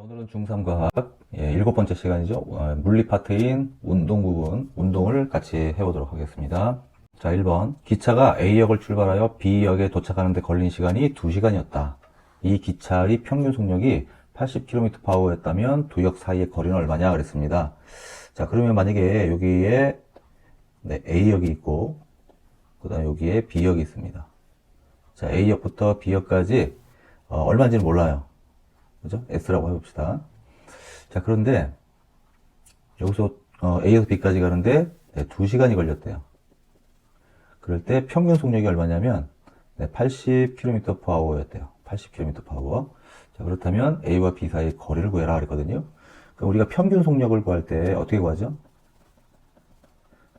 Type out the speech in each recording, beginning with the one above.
오늘은 중3과학 7번째 시간이죠. 물리 파트인 운동 부분, 운동을 같이 해보도록 하겠습니다. 자, 1번. 기차가 A역을 출발하여 B역에 도착하는 데 걸린 시간이 2시간이었다. 이 기차의 평균 속력이 80km/h였다면 두 역 사이의 거리는 얼마냐 그랬습니다. 자, 그러면 만약에 여기에 A역이 있고 그 다음에 여기에 B역이 있습니다. 자, A역부터 B역까지 얼마인지는 몰라요. 그죠? S라고 해봅시다. 자, 그런데 여기서 A에서 B까지 가는데 2시간이 걸렸대요. 그럴 때 평균 속력이 얼마냐면 80km/h였대요. 80km/h. 자, 그렇다면 A와 B 사이의 거리를 구해라 그랬거든요. 그럼 우리가 평균 속력을 구할 때 어떻게 구하죠?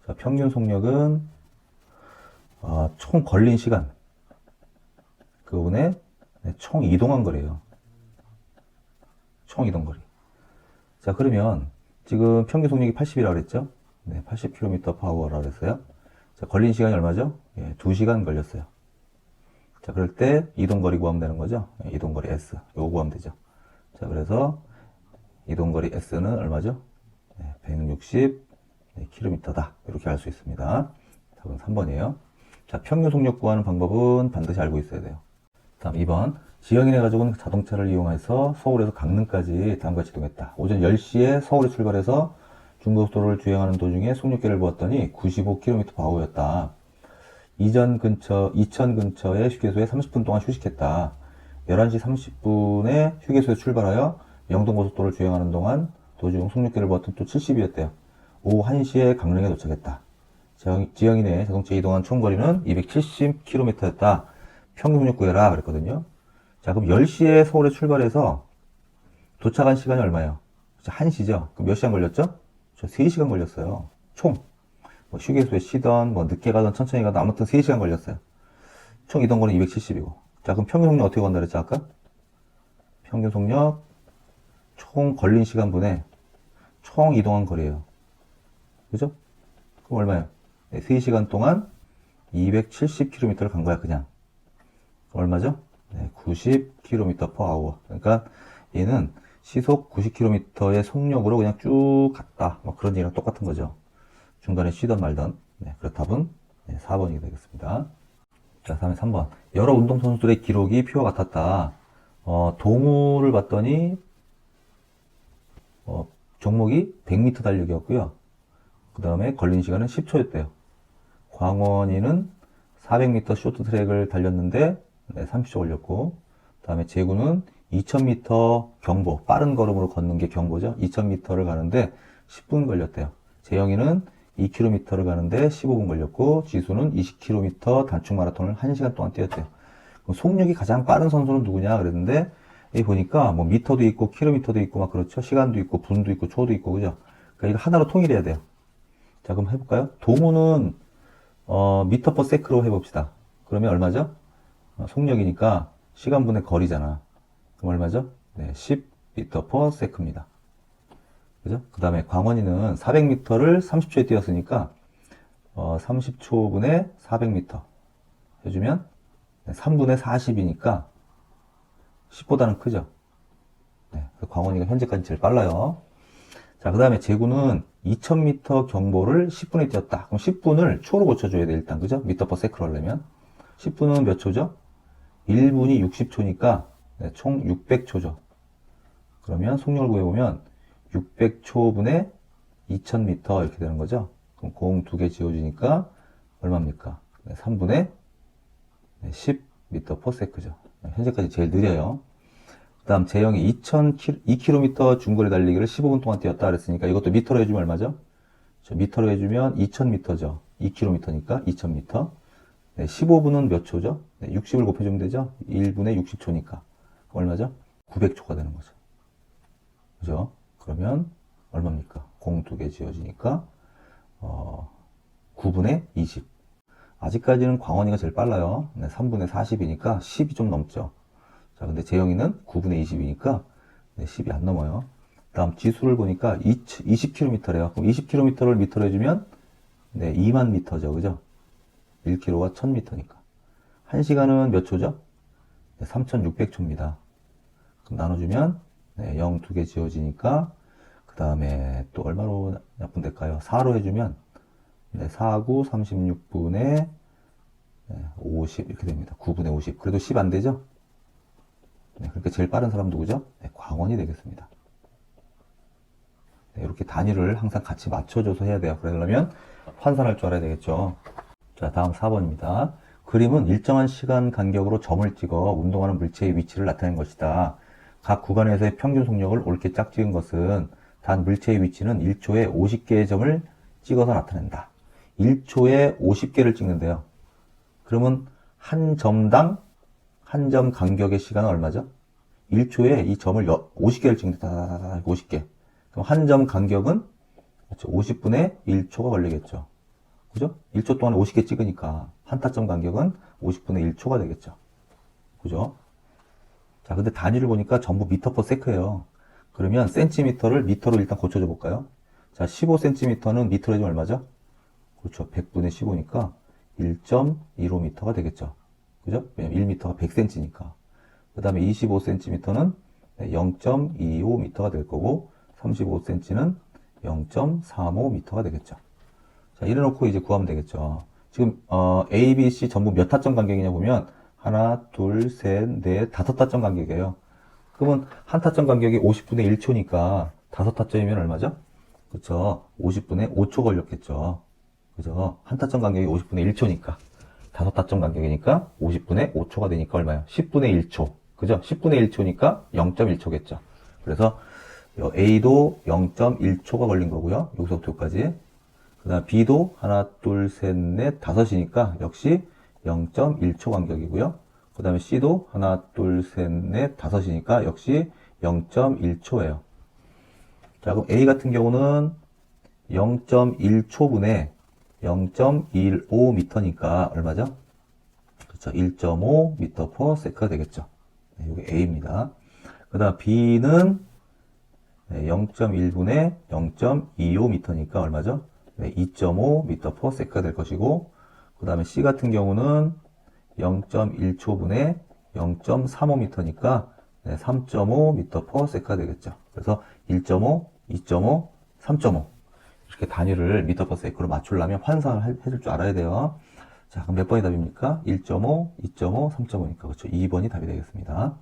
자, 평균 속력은 총 걸린 시간 그분의 총 이동한 거리예요. 총 이동 거리. 자, 그러면 지금 평균 속력이 80이라고 그랬죠? 네, 80km/h라고 그랬어요. 자, 걸린 시간이 얼마죠? 2시간 걸렸어요. 자, 그럴 때 이동거리 구하면 되는 거죠? 이동거리 S. 요거 구하면 되죠. 자, 그래서 이동거리 S는 얼마죠? 160km다. 이렇게 알 수 있습니다. 답은 3번이에요. 자, 평균 속력 구하는 방법은 반드시 알고 있어야 돼요. 다음 2번. 지영이네 가족은 자동차를 이용해서 서울에서 강릉까지 다음과 같이 이동했다. 오전 10시에 서울에 출발해서 중고속도로를 주행하는 도중에 속력계를 보았더니 95km/h였다. 이천 근처의 휴게소에 30분 동안 휴식했다. 11시 30분에 휴게소에 출발하여 영동고속도로를 주행하는 동안 도중 속력계를 보았더니 또 70이었대요. 오후 1시에 강릉에 도착했다. 지영이네 자동차 이동한 총거리는 270km였다. 평균 속력 구해라 그랬거든요. 자, 그럼 10시에 서울에 출발해서 도착한 시간이 얼마예요? 1시죠? 그럼 몇 시간 걸렸죠? 3시간 걸렸어요. 총. 휴게소에 쉬던, 늦게 가던, 천천히 가던, 아무튼 3시간 걸렸어요. 총 이동거리는 270이고. 자, 그럼 평균 속력 어떻게 구한다 그랬죠, 아까? 평균 속력, 총 걸린 시간분의 총 이동한 거리예요. 그죠? 그럼 얼마예요? 3시간 동안 270km를 간 거야, 그냥. 얼마죠? 90km/h. 그러니까 얘는 시속 90km의 속력으로 그냥 쭉 갔다. 그런 얘기랑 똑같은 거죠. 중간에 쉬던 말던. 그래서 답은 4번이 되겠습니다. 자, 다음에 3번. 여러 운동선수들의 기록이 표와 같았다. 동호를 봤더니 종목이 100m 달리기였고요. 그 다음에 걸린 시간은 10초였대요. 광원이는 400m 쇼트트랙을 달렸는데 30초 걸렸고, 그 다음에 재구는 2000m 경보, 빠른 걸음으로 걷는 게 경보죠. 2000m를 가는데 10분 걸렸대요. 재영이는 2km를 가는데 15분 걸렸고, 지수는 20km 단축 마라톤을 1시간 동안 뛰었대요. 그럼 속력이 가장 빠른 선수는 누구냐 그랬는데, 여기 보니까 미터도 있고, 킬로미터도 있고, 막 그렇죠. 시간도 있고, 분도 있고, 초도 있고, 그죠? 그러니까 이거 하나로 통일해야 돼요. 자, 그럼 해볼까요? 동호는 미터 퍼 세크로 해봅시다. 그러면 얼마죠? 속력이니까 시간분의 거리잖아. 그럼 얼마죠? 10m/s입니다. 그죠? 그 다음에 광원이는 400m를 30초에 뛰었으니까 30초분의 400m 해주면 3분의 40이니까 10보다는 크죠? 광원이가 현재까지 제일 빨라요. 자, 그 다음에 재구는 2000m 경보를 10분에 뛰었다. 그럼 10분을 초로 고쳐줘야 돼, 일단. 그죠? 미터 퍼 세크로 하려면. 10분은 몇 초죠? 1분이 60초니까 총 600초죠. 그러면 속력을 구해보면 600초분의 2000m 이렇게 되는 거죠. 그럼 공 2개 지워지니까 얼마입니까? 3분의 10m/s죠. 현재까지 제일 느려요. 그 다음 재영이 2km 중거리 달리기를 15분 동안 뛰었다 그랬으니까 이것도 미터로 해주면 얼마죠? 미터로 해주면 2000m죠. 2km니까 2000m. 15분은 몇 초죠? 60을 곱해주면 되죠? 1분의 60초니까. 얼마죠? 900초가 되는 거죠. 그죠? 그러면 얼마입니까? 공 2개 지어지니까 9분의 20. 아직까지는 광원이가 제일 빨라요. 3분의 40이니까 10이 좀 넘죠. 자, 근데 재영이는 9분의 20이니까 10이 안 넘어요. 다음 지수를 보니까 20km래요. 그럼 20km를 미터로 해주면 2만 미터죠. 그죠? 1km가 1000m니까. 1시간은 몇 초죠? 3600초입니다. 그럼 나눠주면 네, 0 두 개 지워지니까 그 다음에 또 얼마로 약분될까요? 4로 해주면 네, 4, 9, 36분의 50 이렇게 됩니다. 9분의 50. 그래도 10 안 되죠? 네, 그러니까 제일 빠른 사람 누구죠? 네, 광원이 되겠습니다. 네, 이렇게 단위를 항상 같이 맞춰줘서 해야 돼요. 그러려면 환산할 줄 알아야 되겠죠. 자, 다음 4번입니다. 그림은 일정한 시간 간격으로 점을 찍어 운동하는 물체의 위치를 나타낸 것이다. 각 구간에서의 평균 속력을 옳게 짝지은 것은 단 물체의 위치는 1초에 50개의 점을 찍어서 나타낸다. 1초에 50개를 찍는데요. 그러면 한 점당 한 점 간격의 시간은 얼마죠? 1초에 이 점을 50개를 찍는다. 50개. 그럼 한 점 간격은 50분의 1초가 걸리겠죠. 그죠? 1초 동안 50개 찍으니까 한 타점 간격은 50분의 1초가 되겠죠. 그죠? 자, 근데 단위를 보니까 전부 미터 퍼 세크예요. 그러면 센티미터를 미터로 일단 고쳐줘 볼까요? 자, 15cm는 미터로 해주면 얼마죠? 그렇죠. 100분의 15니까 1.15m가 되겠죠. 그죠? 왜냐면 1m가 100cm니까. 그 다음에 25cm는 0.25m가 될 거고, 35cm는 0.35m가 되겠죠. 자, 이래놓고 이제 구하면 되겠죠. 지금, A, B, C 전부 몇 타점 간격이냐 보면, 하나, 둘, 셋, 넷, 다섯 타점 간격이에요. 그러면 한 타점 간격이 50분의 1초니까 다섯 타점이면 얼마죠? 그쵸. 50분의 5초 걸렸겠죠. 그죠? 한 타점 간격이 50분의 1초니까. 다섯 타점 간격이니까 50분의 5초가 되니까 얼마예요? 10분의 1초. 그죠? 10분의 1초니까 0.1초겠죠. 그래서 A도 0.1초가 걸린 거고요. 여기서부터 여기까지. 그 다음 B도 하나, 둘, 셋, 넷, 다섯이니까 역시 0.1초 간격이고요. 그 다음에 C도 하나, 둘, 셋, 넷, 다섯이니까 역시 0.1초예요. 자, 그럼 A 같은 경우는 0.1초분에 0.15m니까 얼마죠? 그렇죠. 1.5m per sec가 되겠죠. 네, 이게 A입니다. 그 다음 B는 0.1분의 0.25m니까 얼마죠? 네, 2.5m per sec가 될 것이고, 그 다음에 C 같은 경우는 0.1초분의 0.35m니까 3.5m per sec가 되겠죠. 그래서 1.5, 2.5, 3.5 이렇게 단위를 미터 퍼 세크로 맞추려면 환산을 해줄 줄 알아야 돼요. 자, 그럼 몇 번이 답입니까? 1.5, 2.5, 3.5니까 그렇죠. 2번이 답이 되겠습니다.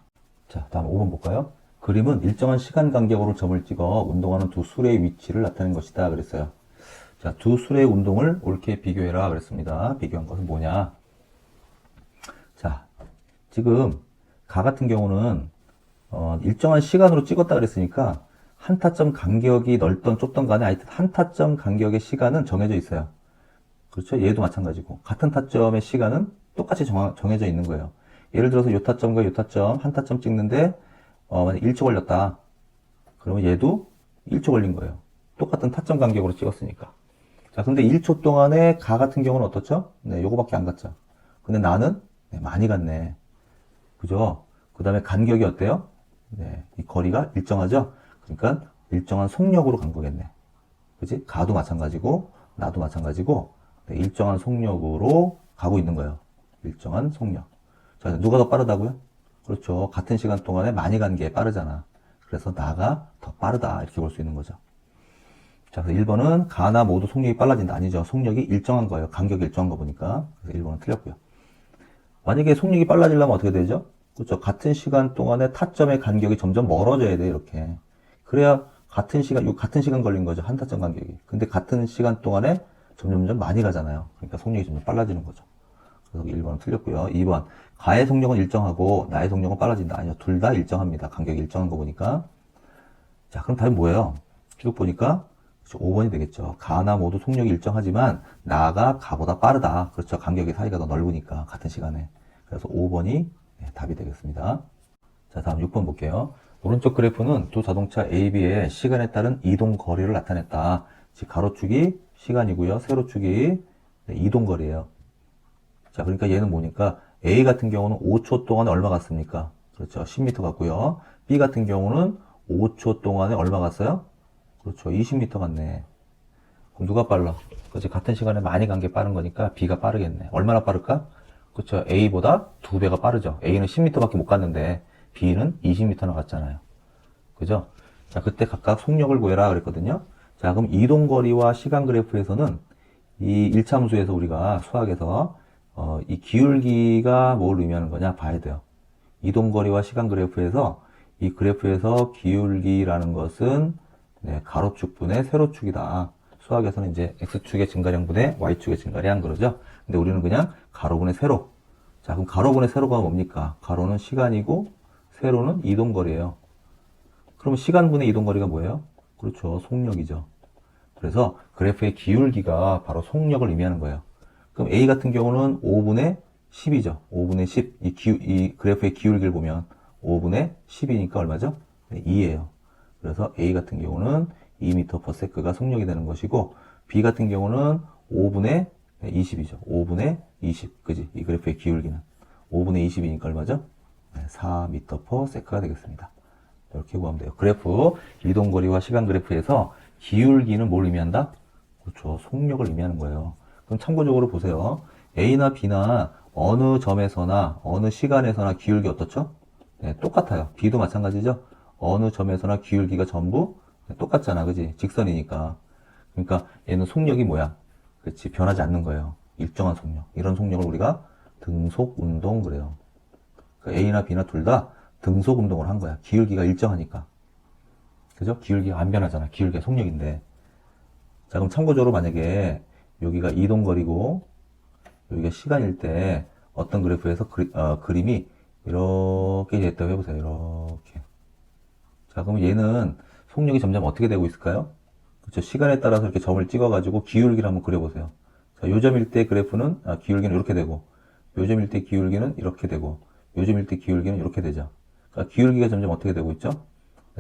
자, 다음 5번 볼까요? 그림은 일정한 시간 간격으로 점을 찍어 운동하는 두 수레의 위치를 나타낸 것이다 그랬어요. 자, 두 수레의 운동을 옳게 비교해라 그랬습니다. 비교한 것은 뭐냐? 자, 지금 가 같은 경우는 일정한 시간으로 찍었다 그랬으니까 한 타점 간격이 넓던 좁던 간에 하여튼 한 타점 간격의 시간은 정해져 있어요. 그렇죠? 얘도 마찬가지고 같은 타점의 시간은 똑같이 정해져 있는 거예요. 예를 들어서 요 타점과 요 타점 한 타점 찍는데 만약 1초 걸렸다. 그러면 얘도 1초 걸린 거예요. 똑같은 타점 간격으로 찍었으니까. 자, 근데 1초 동안에 가 같은 경우는 어떻죠? 네, 요거밖에 안 갔죠. 근데 나는 많이 갔네. 그죠? 그 다음에 간격이 어때요? 네, 이 거리가 일정하죠? 그러니까 일정한 속력으로 간 거겠네. 그지? 가도 마찬가지고 나도 마찬가지고 네, 일정한 속력으로 가고 있는 거예요. 일정한 속력. 자, 누가 더 빠르다고요? 그렇죠. 같은 시간 동안에 많이 간 게 빠르잖아. 그래서 나가 더 빠르다 이렇게 볼 수 있는 거죠. 자, 그래서 1번은 가나 모두 속력이 빨라진다. 아니죠. 속력이 일정한 거예요. 간격이 일정한 거 보니까. 그래서 1번은 틀렸고요. 만약에 속력이 빨라지려면 어떻게 되죠? 그렇죠. 같은 시간 동안에 타점의 간격이 점점 멀어져야 돼, 이렇게. 그래야 같은 시간 걸린 거죠. 한 타점 간격이. 근데 같은 시간 동안에 점점 많이 가잖아요. 그러니까 속력이 점점 빨라지는 거죠. 그래서 1번은 틀렸고요. 2번. 가의 속력은 일정하고 나의 속력은 빨라진다. 아니요. 둘 다 일정합니다. 간격이 일정한 거 보니까. 자, 그럼 답이 뭐예요? 쭉 보니까 5번이 되겠죠. 가나 모두 속력이 일정하지만 나가 가보다 빠르다. 그렇죠. 간격의 사이가 더 넓으니까 같은 시간에. 그래서 5번이 답이 되겠습니다. 자, 다음 6번 볼게요. 오른쪽 그래프는 두 자동차 A, B의 시간에 따른 이동 거리를 나타냈다. 즉 가로축이 시간이고요. 세로축이 이동 거리예요. 자, 그러니까 얘는 뭐니까 A 같은 경우는 5초 동안에 얼마 갔습니까? 그렇죠. 10m 갔고요. B 같은 경우는 5초 동안에 얼마 갔어요? 그렇죠. 20m 갔네. 그럼 누가 빨라? 그렇지. 같은 시간에 많이 간 게 빠른 거니까 B가 빠르겠네. 얼마나 빠를까? 그렇죠. A보다 2배가 빠르죠. A는 10m밖에 못 갔는데 B는 20m나 갔잖아요. 그죠? 자, 그때 각각 속력을 구해라 그랬거든요. 자, 그럼 이동거리와 시간 그래프에서는 이 일차함수에서 우리가 수학에서 이 기울기가 뭘 의미하는 거냐 봐야 돼요. 이동거리와 시간 그래프에서 이 그래프에서 기울기라는 것은 네, 가로축분의 세로축이다. 수학에서는 이제 x축의 증가량분의 y축의 증가량 그러죠. 근데 우리는 그냥 가로분의 세로. 자, 그럼 가로분의 세로가 뭡니까? 가로는 시간이고 세로는 이동거리예요. 그럼 시간분의 이동거리가 뭐예요? 그렇죠. 속력이죠. 그래서 그래프의 기울기가 바로 속력을 의미하는 거예요. 그럼 A 같은 경우는 5분의 10이죠. 5분의 10. 이 그래프의 기울기를 보면 5분의 10이니까 얼마죠? 네, 2예요. 그래서 A 같은 경우는 2m/s가 속력이 되는 것이고 B 같은 경우는 5분의 20이죠. 5분의 20. 그지? 이 그래프의 기울기는 5분의 20이니까 얼마죠? 네, 4m/s가 되겠습니다. 이렇게 구하면 돼요. 그래프, 이동거리와 시간 그래프에서 기울기는 뭘 의미한다? 그렇죠. 속력을 의미하는 거예요. 그럼 참고적으로 보세요. A나 B나 어느 점에서나 어느 시간에서나 기울기 어떻죠? 네, 똑같아요. B도 마찬가지죠. 어느 점에서나 기울기가 전부 똑같잖아. 그지? 직선이니까. 그러니까 얘는 속력이 뭐야? 그렇지. 변하지 않는 거예요. 일정한 속력. 이런 속력을 우리가 등속 운동 그래요. 그러니까 A나 B나 둘 다 등속 운동을 한 거야. 기울기가 일정하니까. 그죠? 기울기가 안 변하잖아. 기울기가 속력인데. 자, 그럼 참고적으로 만약에 여기가 이동거리고 여기가 시간일 때 어떤 그래프에서 그림이 이렇게 됐다고 해보세요. 이렇게. 자, 그럼 얘는 속력이 점점 어떻게 되고 있을까요? 그렇죠. 시간에 따라서 이렇게 점을 찍어가지고 기울기를 한번 그려보세요. 자, 요점일 때 그래프는, 기울기는 이렇게 되고, 요점일 때 기울기는 이렇게 되고, 요점일 때 기울기는 이렇게 되죠. 그러니까 기울기가 점점 어떻게 되고 있죠?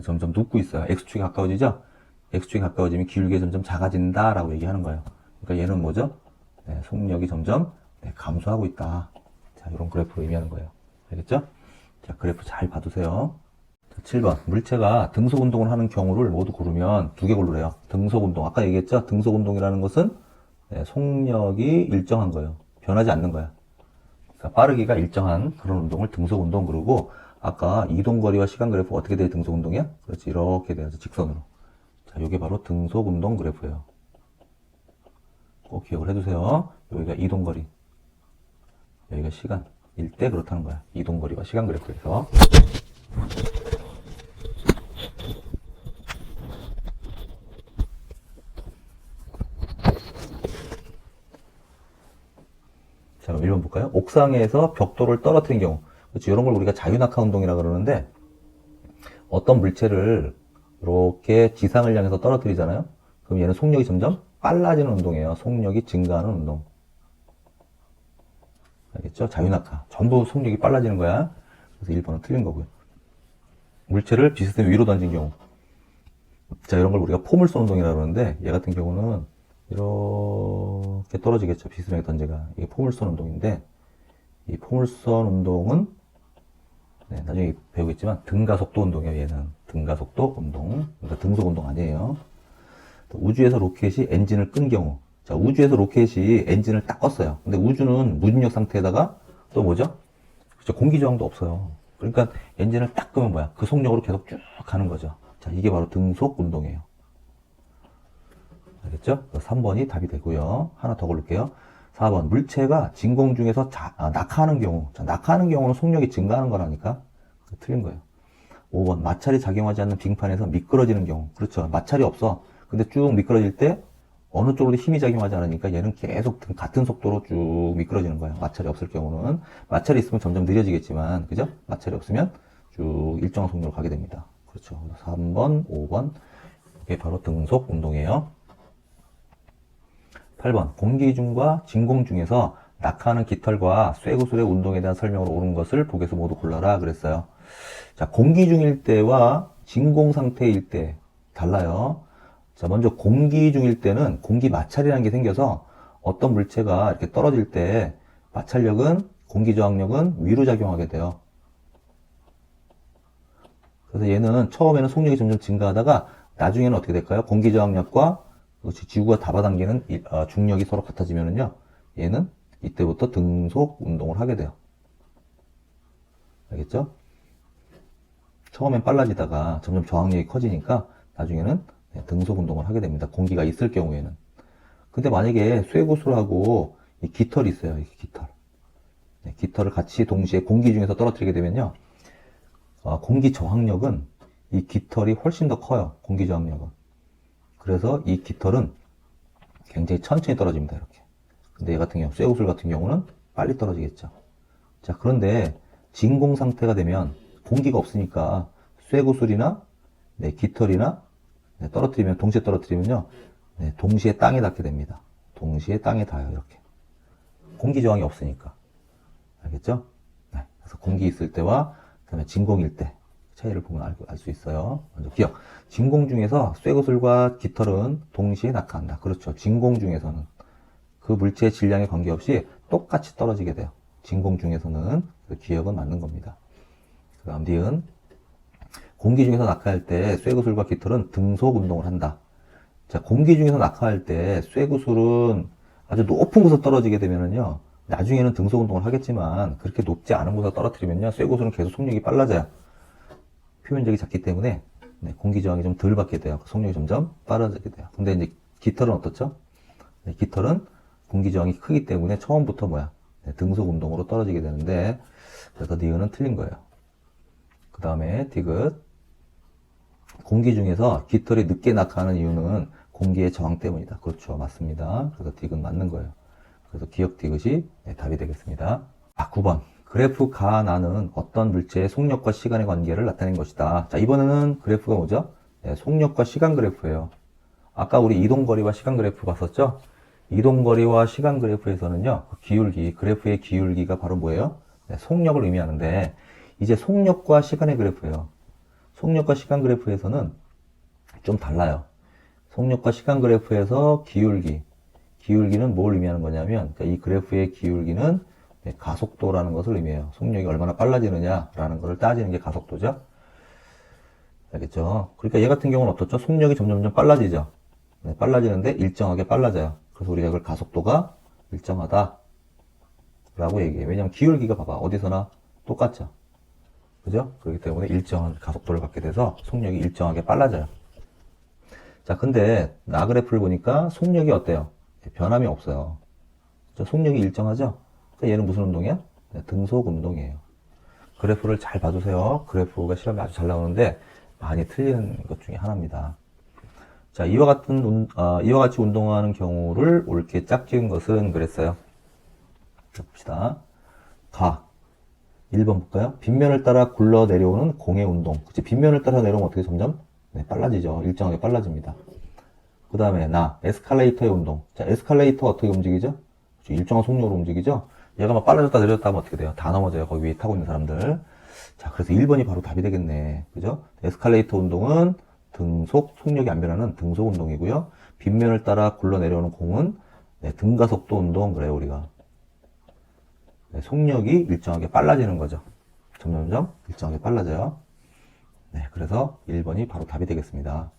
점점 눕고 있어요. X축이 가까워지죠? X축이 가까워지면 기울기가 점점 작아진다라고 얘기하는 거예요. 그러니까 얘는 뭐죠? 네, 속력이 점점 감소하고 있다. 자, 이런 그래프로 의미하는 거예요. 알겠죠? 자, 그래프 잘 봐두세요. 자, 7번. 물체가 등속 운동을 하는 경우를 모두 고르면 두 개 고르래요. 등속 운동. 아까 얘기했죠? 등속 운동이라는 것은 속력이 일정한 거예요. 변하지 않는 거야. 그러니까 빠르기가 일정한 그런 운동을 등속 운동 그러고, 아까 이동거리와 시간 그래프 어떻게 돼? 등속 운동이야? 그렇지. 이렇게 돼야지. 직선으로. 자, 이게 바로 등속 운동 그래프예요. 꼭 기억을 해두세요. 여기가 이동거리, 여기가 시간일 때 그렇다는 거야. 이동거리와 시간 그래프에서. 자, 그럼 1번 볼까요? 옥상에서 벽돌을 떨어뜨린 경우. 그렇지. 이런 걸 우리가 자유낙하 운동이라고 그러는데, 어떤 물체를 이렇게 지상을 향해서 떨어뜨리잖아요? 그럼 얘는 속력이 점점 빨라지는 운동이에요. 속력이 증가하는 운동. 알겠죠? 자유낙하. 전부 속력이 빨라지는 거야. 그래서 1번은 틀린 거고요. 물체를 비스듬히 위로 던진 경우. 자, 이런 걸 우리가 포물선 운동이라고 그러는데, 얘 같은 경우는 이렇게 떨어지겠죠. 비스듬하게 던져가. 이게 포물선 운동인데, 이 포물선 운동은 나중에 배우겠지만 등가속도 운동이에요. 얘는 등가속도 운동. 그러니까 등속 운동 아니에요. 우주에서 로켓이 엔진을 끈 경우. 자, 우주에서 로켓이 엔진을 딱 껐어요. 근데 우주는 무중력 상태에다가 또 뭐죠? 그렇죠. 공기 저항도 없어요. 그러니까 엔진을 딱 끄면 뭐야? 그 속력으로 계속 쭉 가는 거죠. 자, 이게 바로 등속 운동이에요. 알겠죠? 3번이 답이 되고요. 하나 더 고를게요. 4번. 물체가 진공 중에서 낙하하는 경우. 자, 낙하하는 경우는 속력이 증가하는 거라니까. 틀린 거예요. 5번. 마찰이 작용하지 않는 빙판에서 미끄러지는 경우. 그렇죠. 마찰이 없어. 근데 쭉 미끄러질 때 어느 쪽으로도 힘이 작용하지 않으니까 얘는 계속 같은 속도로 쭉 미끄러지는 거예요. 마찰이 없을 경우는. 마찰이 있으면 점점 느려지겠지만, 그죠? 마찰이 없으면 쭉 일정한 속도로 가게 됩니다. 그렇죠. 3번, 5번. 이게 바로 등속 운동이에요. 8번. 공기 중과 진공 중에서 낙하하는 깃털과 쇠구슬의 운동에 대한 설명으로 옳은 것을 보기에서 모두 골라라 그랬어요. 자, 공기 중일 때와 진공 상태일 때 달라요. 자, 먼저 공기 중일 때는 공기 마찰이라는 게 생겨서 어떤 물체가 이렇게 떨어질 때 마찰력은, 공기 저항력은 위로 작용하게 돼요. 그래서 얘는 처음에는 속력이 점점 증가하다가 나중에는 어떻게 될까요? 공기 저항력과 지구가 잡아당기는 중력이 서로 같아지면은요, 얘는 이때부터 등속 운동을 하게 돼요. 알겠죠? 처음엔 빨라지다가 점점 저항력이 커지니까 나중에는 등속 운동을 하게 됩니다. 공기가 있을 경우에는. 근데 만약에 쇠구슬하고 이 깃털이 있어요. 이 깃털. 깃털을 같이 동시에 공기 중에서 떨어뜨리게 되면요. 공기 저항력은 이 깃털이 훨씬 더 커요. 공기 저항력은. 그래서 이 깃털은 굉장히 천천히 떨어집니다. 이렇게. 근데 얘 같은 경우, 쇠구슬 같은 경우는 빨리 떨어지겠죠. 자, 그런데 진공 상태가 되면 공기가 없으니까 쇠구슬이나 깃털이나 떨어뜨리면, 동시에 떨어뜨리면요. 동시에 땅에 닿게 됩니다. 동시에 땅에 닿아요. 이렇게. 공기 저항이 없으니까. 알겠죠? 네. 그래서 공기 있을 때와 그다음에 진공일 때 차이를 보면 알 수 있어요. 먼저 기억. 진공 중에서 쇠구슬과 깃털은 동시에 낙하한다. 그렇죠. 진공 중에서는 그 물체의 질량에 관계없이 똑같이 떨어지게 돼요. 진공 중에서는. 기억은 맞는 겁니다. 그 다음 니은. 공기 중에서 낙하할 때 쇠구슬과 깃털은 등속 운동을 한다. 자, 공기 중에서 낙하할 때 쇠구슬은 아주 높은 곳에 떨어지게 되면은요, 나중에는 등속 운동을 하겠지만 그렇게 높지 않은 곳에 떨어뜨리면요, 쇠구슬은 계속 속력이 빨라져요. 표면적이 작기 때문에 공기 저항이 좀 덜 받게 돼요. 속력이 점점 빨라지게 돼요. 근데 이제 깃털은 어떻죠? 깃털은 공기 저항이 크기 때문에 처음부터 등속 운동으로 떨어지게 되는데, 그래서 니은은 틀린 거예요. 그 다음에 디귿. 공기 중에서 깃털이 늦게 낙하하는 이유는 공기의 저항 때문이다. 그렇죠. 맞습니다. 그래서 디귿 맞는 거예요. 그래서 기억 디귿이 답이 되겠습니다. 9번. 그래프 가나는 어떤 물체의 속력과 시간의 관계를 나타낸 것이다. 자, 이번에는 그래프가 뭐죠? 속력과 시간 그래프예요. 아까 우리 이동거리와 시간 그래프 봤었죠? 이동거리와 시간 그래프에서는요, 기울기, 그래프의 기울기가 바로 뭐예요? 속력을 의미하는데, 이제 속력과 시간의 그래프예요. 속력과 시간 그래프에서는 좀 달라요. 속력과 시간 그래프에서 기울기는 뭘 의미하는 거냐면, 그러니까 이 그래프의 기울기는 가속도라는 것을 의미해요. 속력이 얼마나 빨라지느냐라는 것을 따지는 게 가속도죠. 알겠죠? 그러니까 얘 같은 경우는 어떻죠? 속력이 점점 빨라지죠. 빨라지는데 일정하게 빨라져요. 그래서 우리가 이걸 가속도가 일정하다 라고 얘기해요. 왜냐면 기울기가 봐봐. 어디서나 똑같죠. 그죠? 그렇기 때문에 일정한 가속도를 갖게 돼서 속력이 일정하게 빨라져요. 자, 근데 나 그래프를 보니까 속력이 어때요? 변함이 없어요. 속력이 일정하죠? 그러니까 얘는 무슨 운동이야? 등속 운동이에요. 그래프를 잘 봐주세요. 그래프가 시험에 아주 잘 나오는데 많이 틀리는 것 중에 하나입니다. 자, 이와 같이 운동하는 경우를 옳게 짝지은 것은 그랬어요. 자, 봅시다. 1번 볼까요? 빗면을 따라 굴러 내려오는 공의 운동. 그치? 빗면을 따라 내려오면 어떻게 점점? 빨라지죠. 일정하게 빨라집니다. 그 다음에 에스컬레이터의 운동. 자, 에스컬레이터 어떻게 움직이죠? 그치? 일정한 속력으로 움직이죠? 얘가 막 빨라졌다 내려졌다 하면 어떻게 돼요? 다 넘어져요. 거기 위에 타고 있는 사람들. 자, 그래서 1번이 바로 답이 되겠네. 그죠? 에스컬레이터 운동은 속력이 안 변하는 등속 운동이고요. 빗면을 따라 굴러 내려오는 공은 등가속도 운동, 그래요, 우리가. 속력이 일정하게 빨라지는 거죠. 점점점 일정하게 빨라져요. 그래서 1번이 바로 답이 되겠습니다.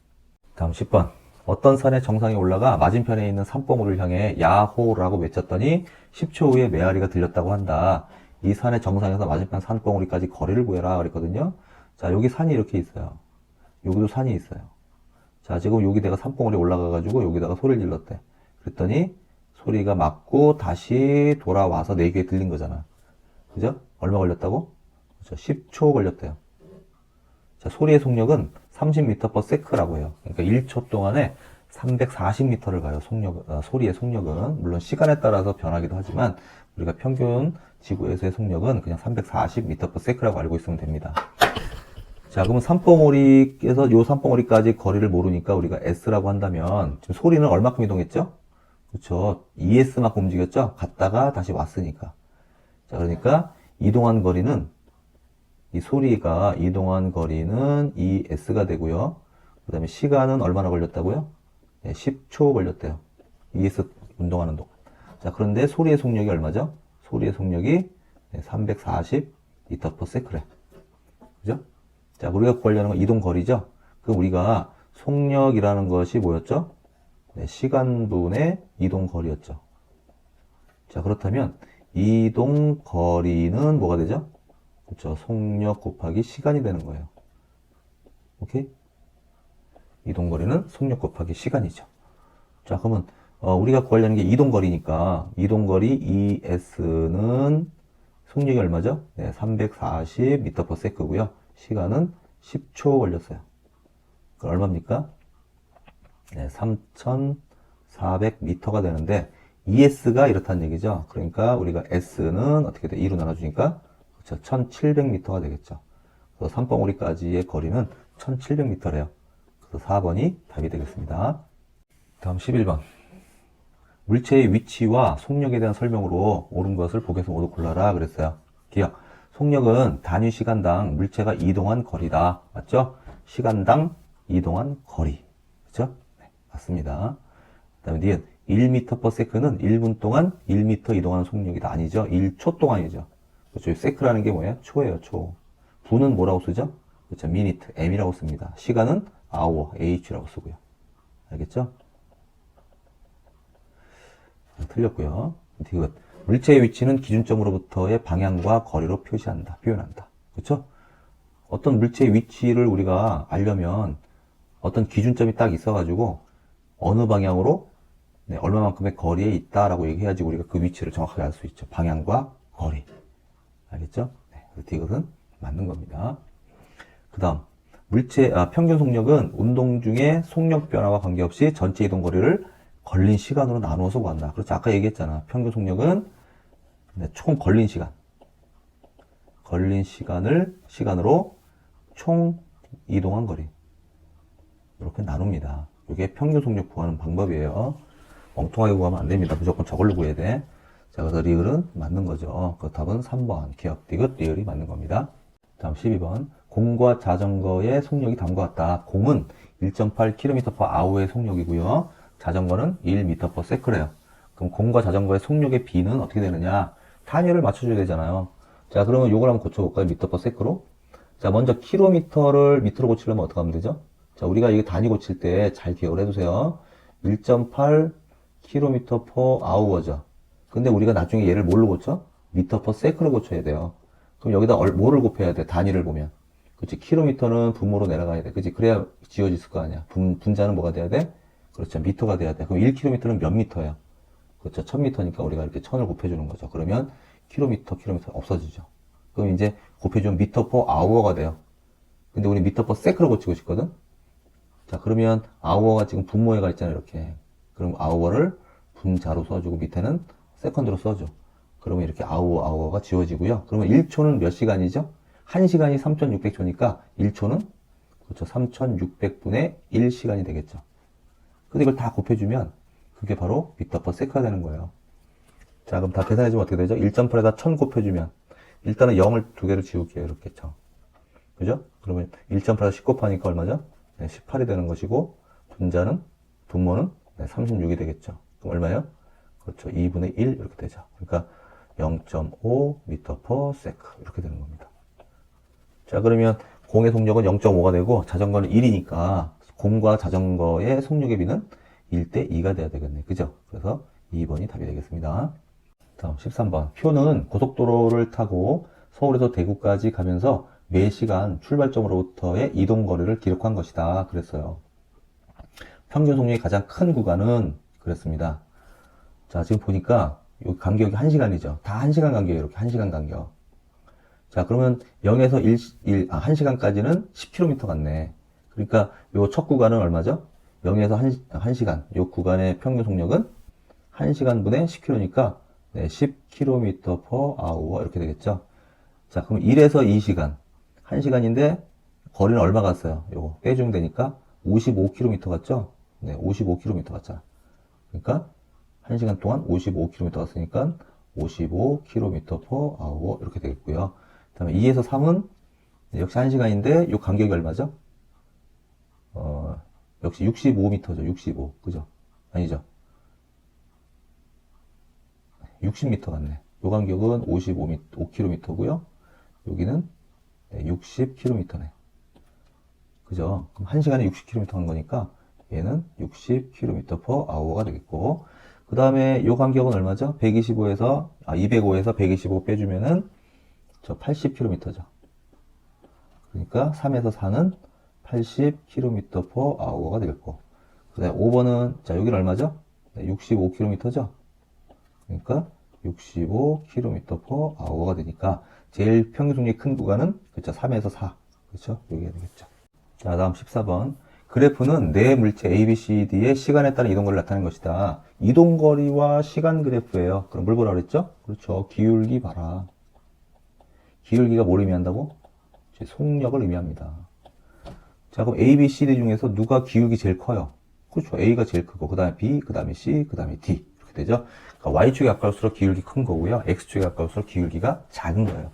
다음 10번. 어떤 산의 정상에 올라가 맞은편에 있는 산봉우리를 향해 야호라고 외쳤더니 10초 후에 메아리가 들렸다고 한다. 이 산의 정상에서 맞은편 산봉우리까지 거리를 구해라 그랬거든요. 자, 여기 산이 이렇게 있어요. 여기도 산이 있어요. 자, 지금 여기 내가 산봉우리 올라가가지고 여기다가 소리를 질렀대. 그랬더니 소리가 맞고 다시 돌아와서 내 귀에 들린 거잖아. 그죠? 얼마 걸렸다고? 그렇죠. 10초 걸렸대요. 자, 소리의 속력은 30m/s라고 해요. 그러니까 1초 동안에 340m를 가요. 소리의 속력은. 물론 시간에 따라서 변하기도 하지만 우리가 평균 지구에서의 속력은 그냥 340m/s라고 알고 있으면 됩니다. 자, 그러면 산봉우리에서 요 산봉우리까지 거리를 모르니까 우리가 S라고 한다면 지금 소리는 얼마큼 이동했죠? 그렇죠. ES만큼 움직였죠? 갔다가 다시 왔으니까. 자, 그러니까 이동한 거리는 이 소리가 이동한 거리는 ES가 되고요. 그 다음에 시간은 얼마나 걸렸다고요? 10초 걸렸대요. ES 운동하는 동안. 자, 그런데 소리의 속력이 얼마죠? 소리의 속력이 340m/s래. 그죠? 자, 우리가 구하려는 건 이동 거리죠? 그럼 우리가 속력이라는 것이 뭐였죠? 시간분의 이동 거리였죠. 자, 그렇다면 이동 거리는 뭐가 되죠? 그렇죠. 속력 곱하기 시간이 되는 거예요. 오케이? 이동거리는 속력 곱하기 시간이죠. 자, 그러면 우리가 구하려는 게 이동거리니까 이동거리 ES는 속력이 얼마죠? 네, 340m/s고요. 시간은 10초 걸렸어요. 그럼 얼마입니까? 네, 3,400m가 되는데 ES가 이렇다는 얘기죠. 그러니까 우리가 S는 어떻게 돼? 2로 나눠주니까 그렇죠. 1,700m가 되겠죠. 그래서 산봉우리까지의 거리는 1,700m래요. 그래서 4번이 답이 되겠습니다. 다음 11번. 물체의 위치와 속력에 대한 설명으로 옳은 것을 보기에서 모두 골라라 그랬어요. 기억. 속력은 단위 시간당 물체가 이동한 거리다. 맞죠? 시간당 이동한 거리. 그렇죠? 네, 맞습니다. 그 다음에 니은 1m/s는 1분 동안 1m 이동하는 속력이다. 아니죠. 1초 동안이죠. 그렇죠. 세크라는 게 뭐예요? 초예요. 초. 분은 뭐라고 쓰죠? 그렇죠. 미니트, m이라고 씁니다. 시간은 hour, h라고 쓰고요. 알겠죠? 틀렸고요. 디귿. 물체의 위치는 기준점으로부터의 방향과 거리로 표시한다. 표현한다. 그렇죠? 어떤 물체의 위치를 우리가 알려면 어떤 기준점이 딱 있어가지고 어느 방향으로 네, 얼마만큼의 거리에 있다라고 얘기해야지 우리가 그 위치를 정확하게 알 수 있죠. 방향과 거리. 알겠죠? 네, 디귿은 맞는 겁니다. 그 다음 평균 속력은 운동 중에 속력 변화와 관계없이 전체 이동 거리를 걸린 시간으로 나누어서 구한다. 그렇죠. 아까 얘기했잖아. 평균 속력은 총 걸린 시간으로 총 이동한 거리. 이렇게 나눕니다. 이게 평균 속력 구하는 방법이에요. 엉뚱하게 구하면 안 됩니다. 무조건 저걸로 구해야 돼. 자, 그래서 리을은 맞는 거죠. 그 답은 3번. 기억, 디귿, 리을이 맞는 겁니다. 다음 12번. 공과 자전거의 속력이 다음과 같다. 공은 1.8km/h의 속력이고요. 자전거는 1m/s래요. 그럼 공과 자전거의 속력의 비는 어떻게 되느냐? 단위를 맞춰줘야 되잖아요. 자, 그러면 요걸 한번 고쳐볼까요? m/s로. 자, 먼저 킬로미터를 미터로 고치려면 어떻게 하면 되죠? 자, 우리가 이게 단위 고칠 때 잘 기억을 해두세요. 1.8km/h죠. 근데 우리가 나중에 얘를 뭘로 고쳐? m/s로 고쳐야 돼요. 그럼 여기다 뭐를 곱해야 돼? 단위를 보면. 그치? 킬로미터는 분모로 내려가야 돼. 그치? 그래야 지워질 거 아니야. 분자는 뭐가 돼야 돼? 그렇죠. 미터가 돼야 돼. 그럼 1km는 몇 미터예요? 그렇죠. 1000m니까 우리가 이렇게 1000을 곱해주는 거죠. 그러면 킬로미터 없어지죠. 그럼 이제 곱해주면 m/h가 돼요. 근데 우리 m/s로 고치고 싶거든? 자, 그러면 hour가 지금 분모에가 있잖아요. 이렇게. 그럼 hour를 분자로 써주고 밑에는 second로 써줘. 그러면 이렇게 hour가 지워지고요. 그러면 1초는 몇 시간이죠? 1시간이 3600초니까 1초는 그렇죠. 3600분의 1시간이 되겠죠. 근데 이걸 다 곱해주면 그게 바로 m/s가 되는 거예요. 자, 그럼 다 계산해주면 어떻게 되죠? 1.8에다 1000 곱해주면 일단은 0을 두 개로 지울게요. 이렇게 쳐. 그죠? 그러면 1.8에다 10 곱하니까 얼마죠? 네, 18이 되는 것이고 분모는 36이 되겠죠. 그럼 얼마예요? 그렇죠. 2분의 1 이렇게 되죠. 그러니까 0.5 m/s 이렇게 되는 겁니다. 자, 그러면 공의 속력은 0.5가 되고 자전거는 1이니까 공과 자전거의 속력의 비는 1대 2가 돼야 되겠네. 그죠? 그래서 2번이 답이 되겠습니다. 다음 13번. 표는 고속도로를 타고 서울에서 대구까지 가면서 매 시간 출발점으로부터의 이동 거리를 기록한 것이다. 그랬어요. 평균 속력이 가장 큰 구간은 그랬습니다. 자, 지금 보니까 이 간격이 1시간이죠. 다 1시간 간격이에요. 이렇게 1시간 간격. 자, 그러면 0에서 1시간까지는 10km 같네. 그러니까 요 첫 구간은 얼마죠? 0에서 1시간. 요 구간의 평균 속력은 1시간분의 10km니까 10km/h 이렇게 되겠죠. 자, 그럼 1에서 2시간. 1시간인데 거리는 얼마 갔어요? 요거 빼주면 되니까 55km 같죠? 네, 55km 갔잖아. 그러니까 1시간 동안 55km 갔으니까 55km/h 이렇게 되겠고요. 그 다음에 2에서 3은 역시 1시간인데 요 간격이 얼마죠? 역시 65m죠. 65. 그죠? 아니죠? 60m 같네. 요 간격은 5km고요. 여기는 60km네. 그죠? 그럼 1시간에 60km 한 거니까 얘는 60km/h가 되겠고, 그 다음에 요 간격은 얼마죠? 205에서 125 빼주면은 저 80km죠. 그러니까 3에서 4는 80km/h가 되겠고, 그 다음에 5번은, 자, 여기는 얼마죠? 65km죠? 그러니까 65km/h가 되니까, 제일 평균 속력이 큰 구간은, 그렇죠? 3에서 4. 그렇죠? 여기가 되겠죠. 자, 다음 14번. 그래프는 네 물체 A, B, C, D의 시간에 따른 이동거리를 나타내는 것이다. 이동거리와 시간 그래프예요. 그럼 뭘 보라 그랬죠? 그렇죠. 기울기 봐라. 기울기가 뭘 의미한다고? 속력을 의미합니다. 자, 그럼 A, B, C, D 중에서 누가 기울기 제일 커요? 그렇죠. A가 제일 크고, 그 다음에 B, 그 다음에 C, 그 다음에 D. 이렇게 되죠. 그러니까 Y축에 가까울수록 기울기 큰 거고요. X축에 가까울수록 기울기가 작은 거예요.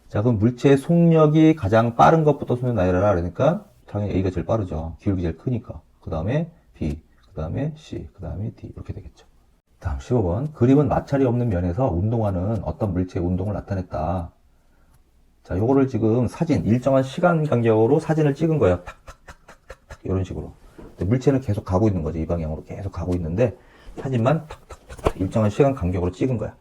자, 그럼 물체의 속력이 가장 빠른 것부터 속력 나열하라. 그러니까, 당연히 A가 제일 빠르죠. 기울기 제일 크니까. 그 다음에 B, 그 다음에 C, 그 다음에 D. 이렇게 되겠죠. 다음 15번. 그림은 마찰이 없는 면에서 운동하는 어떤 물체의 운동을 나타냈다. 자, 요거를 지금 사진, 일정한 시간 간격으로 사진을 찍은 거예요. 탁탁탁탁탁탁 이런 식으로. 근데 물체는 계속 가고 있는 거죠. 이 방향으로 계속 가고 있는데 사진만 탁탁탁탁 일정한 시간 간격으로 찍은 거야.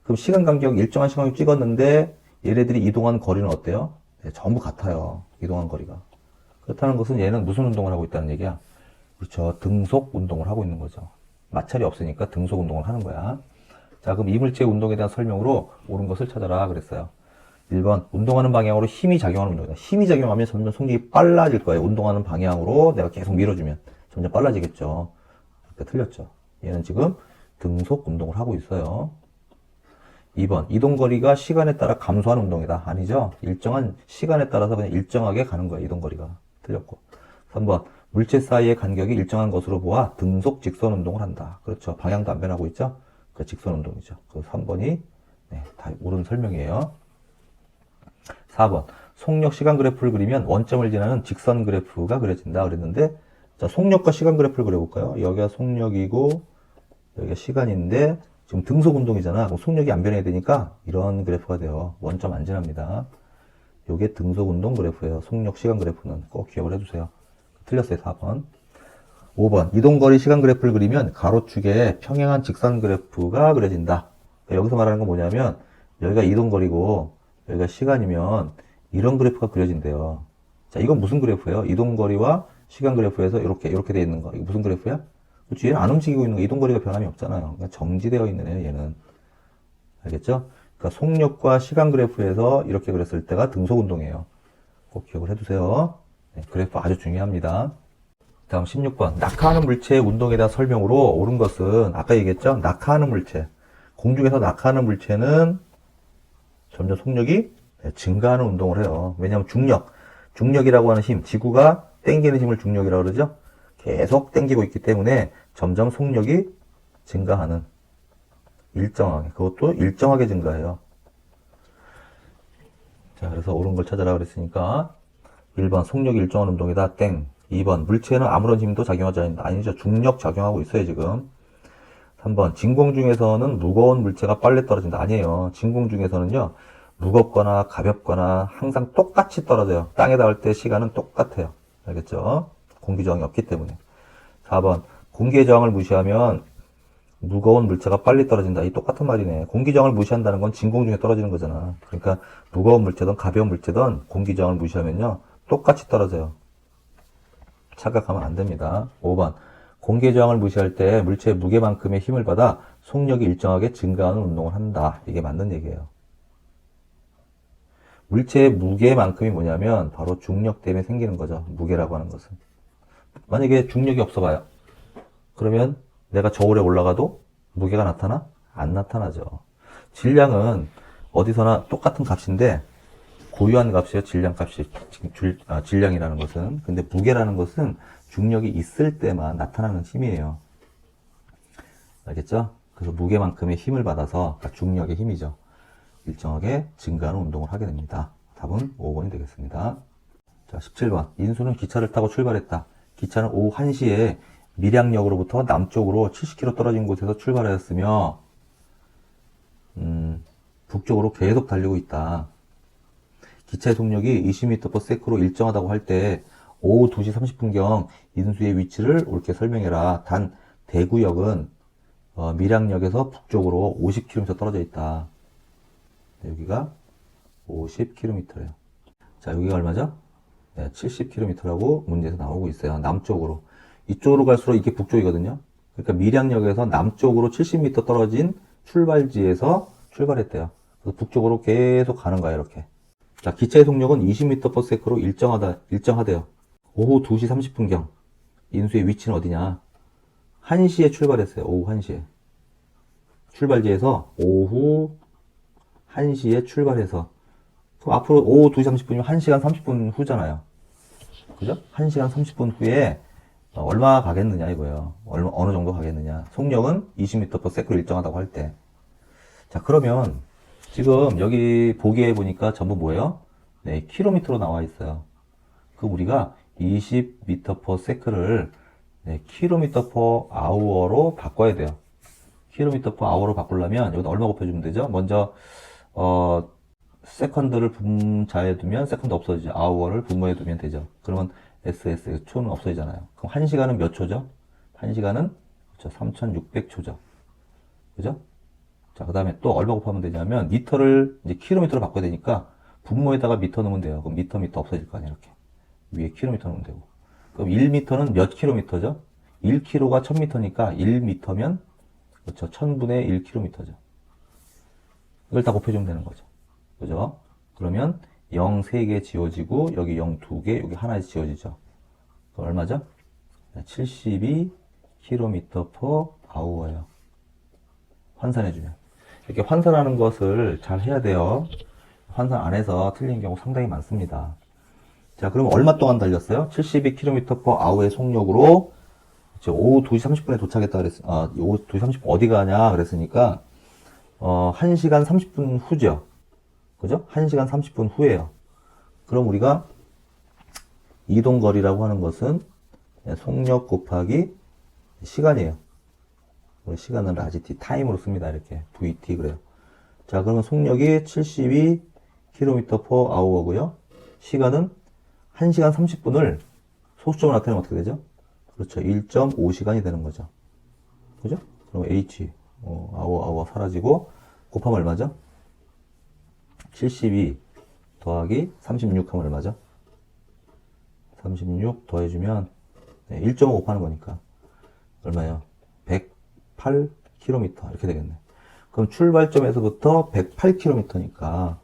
그럼 시간 간격 일정한 시간을 찍었는데 얘네들이 이동한 거리는 어때요? 네, 전부 같아요. 이동한 거리가. 그렇다는 것은 얘는 무슨 운동을 하고 있다는 얘기야? 그렇죠. 등속 운동을 하고 있는 거죠. 마찰이 없으니까 등속 운동을 하는 거야. 자, 그럼 이 물체의 운동에 대한 설명으로 옳은 것을 찾아라 그랬어요. 1번, 운동하는 방향으로 힘이 작용하는 운동이다. 힘이 작용하면 점점 속력이 빨라질 거예요. 운동하는 방향으로 내가 계속 밀어주면 점점 빨라지겠죠. 그러니까 틀렸죠. 얘는 지금 등속 운동을 하고 있어요. 2번, 이동거리가 시간에 따라 감소하는 운동이다. 아니죠. 일정한 시간에 따라서 그냥 일정하게 가는 거예요. 이동거리가. 틀렸고. 3번, 물체 사이의 간격이 일정한 것으로 보아 등속 직선 운동을 한다. 그렇죠. 방향도 안 변하고 있죠. 그 직선 운동이죠. 그래서 3번이 네, 다 옳은 설명이에요. 4번, 속력 시간 그래프를 그리면 원점을 지나는 직선 그래프가 그려진다 그랬는데, 자, 속력과 시간 그래프를 그려볼까요? 여기가 속력이고 여기가 시간인데 지금 등속 운동이잖아. 그럼 속력이 안 변해야 되니까 이런 그래프가 돼요. 원점 안 지납니다. 요게 등속 운동 그래프예요. 속력 시간 그래프는 꼭 기억을 해주세요. 틀렸어요. 4번. 5번, 이동거리 시간 그래프를 그리면 가로축에 평행한 직선 그래프가 그려진다. 여기서 말하는 건 뭐냐면 여기가 이동거리고 여기가 시간이면 이런 그래프가 그려진대요. 자, 이건 무슨 그래프예요? 이동거리와 시간 그래프에서 이렇게 돼 있는 거. 이거 무슨 그래프야? 그렇지, 얘는 안 움직이고 있는 거. 이동거리가 변함이 없잖아요. 그러니까 정지되어 있는 애예요, 얘는. 알겠죠? 그러니까 속력과 시간 그래프에서 이렇게 그렸을 때가 등속 운동이에요. 꼭 기억을 해두세요. 네, 그래프 아주 중요합니다. 다음 16번. 낙하하는 물체의 운동에 대한 설명으로 옳은 것은 아까 얘기했죠? 낙하하는 물체. 공중에서 낙하하는 물체는 점점 속력이 증가하는 운동을 해요. 왜냐하면 중력이라고 하는 힘, 지구가 땡기는 힘을 중력이라고 그러죠. 계속 땡기고 있기 때문에 점점 속력이 증가하는, 일정하게, 그것도 일정하게 증가해요. 자, 그래서 옳은 걸 찾아라 그랬으니까 1번 속력이 일정한 운동이다. 땡. 2번 물체에는 아무런 힘도 작용하지 않는다. 아니죠. 중력 작용하고 있어요 지금. 3번 진공 중에서는 무거운 물체가 빨리 떨어진다. 아니에요. 진공 중에서는요, 무겁거나 가볍거나 항상 똑같이 떨어져요. 땅에 닿을 때 시간은 똑같아요. 알겠죠? 공기 저항이 없기 때문에. 4번 공기의 저항을 무시하면 무거운 물체가 빨리 떨어진다. 이 똑같은 말이네. 공기 저항을 무시한다는 건 진공 중에 떨어지는 거잖아. 그러니까 무거운 물체든 가벼운 물체든 공기 저항을 무시하면요, 똑같이 떨어져요. 착각하면 안 됩니다. 5번 공기의 저항을 무시할 때 물체의 무게만큼의 힘을 받아 속력이 일정하게 증가하는 운동을 한다. 이게 맞는 얘기예요. 물체의 무게만큼이 뭐냐면 바로 중력 때문에 생기는 거죠. 무게라고 하는 것은. 만약에 중력이 없어 봐요. 그러면 내가 저울에 올라가도 무게가 나타나? 안 나타나죠. 질량은 어디서나 똑같은 값인데 고유한 값이에요. 질량 값이. 질량이라는 것은. 근데 무게라는 것은 중력이 있을 때만 나타나는 힘이에요. 알겠죠? 그래서 무게만큼의 힘을 받아서, 그러니까 중력의 힘이죠. 일정하게 증가하는 운동을 하게 됩니다. 답은 5번이 되겠습니다. 자, 17번. 인수는 기차를 타고 출발했다. 기차는 오후 1시에 밀양역으로부터 남쪽으로 70km 떨어진 곳에서 출발하였으며 북쪽으로 계속 달리고 있다. 기차의 속력이 20m/s로 일정하다고 할 때 오후 2시 30분경 인수의 위치를 옳게 설명해라. 단 대구역은 밀양역에서 북쪽으로 50km 떨어져 있다. 여기가 50km예요. 자, 여기가 얼마죠? 70km라고 문제에서 나오고 있어요. 남쪽으로. 이쪽으로 갈수록 이게 북쪽이거든요. 그러니까 밀양역에서 남쪽으로 70m 떨어진 출발지에서 출발했대요. 그래서 북쪽으로 계속 가는 거야, 이렇게. 자, 기차의 속력은 20m/s로 일정하대요. 오후 2시 30분경. 인수의 위치는 어디냐? 1시에 출발했어요. 오후 1시에. 출발지에서 오후 1시에 출발해서. 그럼 앞으로 오후 2시 30분이면 1시간 30분 후잖아요. 그죠? 1시간 30분 후에 얼마 가겠느냐 이거예요. 어느 정도 가겠느냐. 속력은 20m/s로 일정하다고 할 때. 자, 그러면 지금 여기 보기에 보니까 전부 뭐예요? 네, 킬로미터로 나와 있어요. 그럼 우리가 20m/s를 네, km/h로 바꿔야 돼요. km/h로 바꾸려면 여기다 얼마 곱해주면 되죠? 먼저 세컨드를 분자에 두면 세컨드 없어지죠. 아워를 분모에 두면 되죠. 그러면 SS 초는 없어지잖아요. 그럼 1시간은 몇 초죠? 1시간은 그렇죠. 3600초죠. 그죠? 자, 그 다음에 또 얼마 곱하면 되냐면 미터를 이제 킬로미터로 바꿔야 되니까 분모에다가 미터 넣으면 돼요. 그럼 미터 없어질 거 아니에요. 이렇게 위에 킬로미터 넣으면 되고. 그럼 1미터는 몇 킬로미터죠? 1km가 1000m니까 1미터면 그렇죠. 1000분의 1km죠. 이걸 다 곱해주면 되는 거죠. 그죠? 그러면 0 3개 지워지고 여기 0 2개 여기 하나 지워지죠. 그럼 얼마죠? 72km/h예요. 환산해주면. 이렇게 환산하는 것을 잘 해야 돼요. 환산 안 해서 틀린 경우 상당히 많습니다. 자, 그럼 얼마 동안 달렸어요? 72km/h의 속력으로 오후 2시 30분에 도착했다 그랬어. 오후 2시 30분 어디 가냐 그랬으니까 1시간 30분 후죠. 그죠? 1시간 30분 후에요. 그럼 우리가 이동거리라고 하는 것은 속력 곱하기 시간이에요. 시간은 라지티, 타임으로 씁니다. 이렇게 VT 그래요. 자, 그러면 속력이 72km/h고요. 시간은 1시간 30분을 소수점을 나타내면 어떻게 되죠? 그렇죠. 1.5시간이 되는 거죠. 그죠? 그럼 H, 아워 사라지고 곱하면 얼마죠? 72 더하기 36 하면 얼마죠? 36 더해주면 1.5 곱하는 거니까 얼마예요? 108km 이렇게 되겠네. 그럼 출발점에서부터 108km니까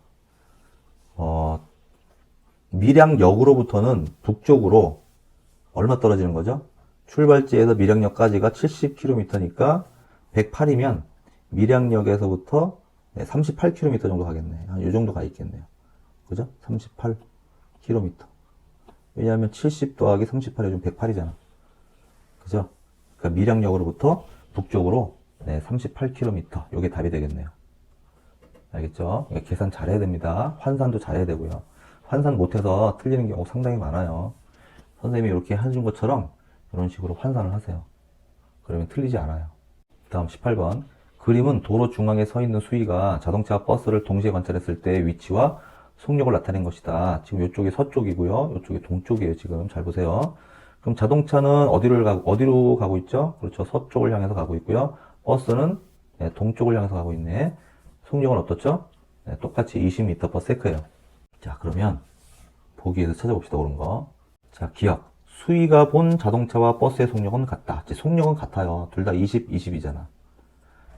밀양역으로부터는 북쪽으로 얼마 떨어지는 거죠? 출발지에서 밀양역까지가 70km니까 108이면 밀양역에서부터 38km 정도 가겠네. 한 요 정도 가 있겠네요. 그죠? 38km. 왜냐하면 70 더하기 38이 좀 108이잖아. 그죠? 그러니까 밀양역으로부터 북쪽으로 38km. 요게 답이 되겠네요. 알겠죠? 계산 잘해야 됩니다. 환산도 잘해야 되고요. 환산 못해서 틀리는 경우 상당히 많아요. 선생님이 이렇게 해준 것처럼 이런 식으로 환산을 하세요. 그러면 틀리지 않아요. 다음 18번. 그림은 도로 중앙에 서 있는 수위가 자동차와 버스를 동시에 관찰했을 때 위치와 속력을 나타낸 것이다. 지금 이쪽이 서쪽이고요. 이쪽이 동쪽이에요. 지금 잘 보세요. 그럼 자동차는 어디로 가고 있죠? 그렇죠. 서쪽을 향해서 가고 있고요. 버스는 동쪽을 향해서 가고 있네. 속력은 어떻죠? 똑같이 20m/s예요. 자, 그러면 보기에서 찾아봅시다. 옳은 거. 자, 기억. 수위가 본 자동차와 버스의 속력은 같다. 속력은 같아요. 둘 다 20, 20이잖아.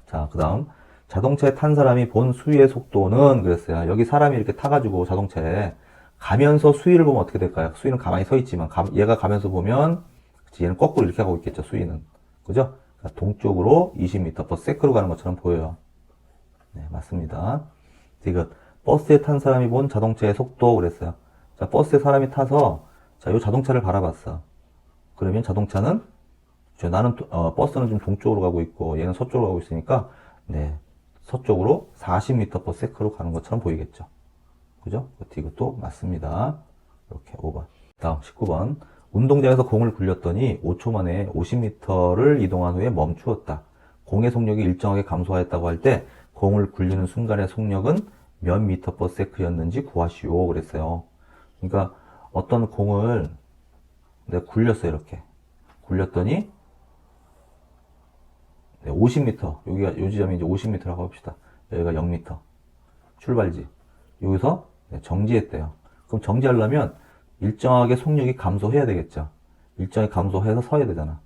자, 그 다음. 자동차에 탄 사람이 본 수위의 속도는 그랬어요. 여기 사람이 이렇게 타가지고 자동차에 가면서 수위를 보면 어떻게 될까요? 수위는 가만히 서 있지만, 얘가 가면서 보면, 얘는 거꾸로 이렇게 하고 있겠죠, 수위는. 그죠? 그러니까 동쪽으로 20m/s로 가는 것처럼 보여요. 네, 맞습니다. 지금, 버스에 탄 사람이 본 자동차의 속도 그랬어요. 자, 버스에 사람이 타서, 자, 이 자동차를 바라봤어. 그러면 자동차는, 버스는 좀 동쪽으로 가고 있고, 얘는 서쪽으로 가고 있으니까, 네, 서쪽으로 40m/s로 가는 것처럼 보이겠죠. 그죠? 이것도 맞습니다. 이렇게 5번. 다음 19번. 운동장에서 공을 굴렸더니 5초 만에 50m를 이동한 후에 멈추었다. 공의 속력이 일정하게 감소하였다고 할 때 공을 굴리는 순간의 속력은 몇 m/s였는지 구하시오. 그랬어요. 그러니까 어떤 공을 내가 굴렸어요. 이렇게. 굴렸더니 50m. 여기가 요 지점이 이제 50m라고 합시다. 여기가 0m. 출발지. 여기서 정지했대요. 그럼 정지하려면 일정하게 속력이 감소해야 되겠죠. 일정하게 감소해서 서야 되잖아.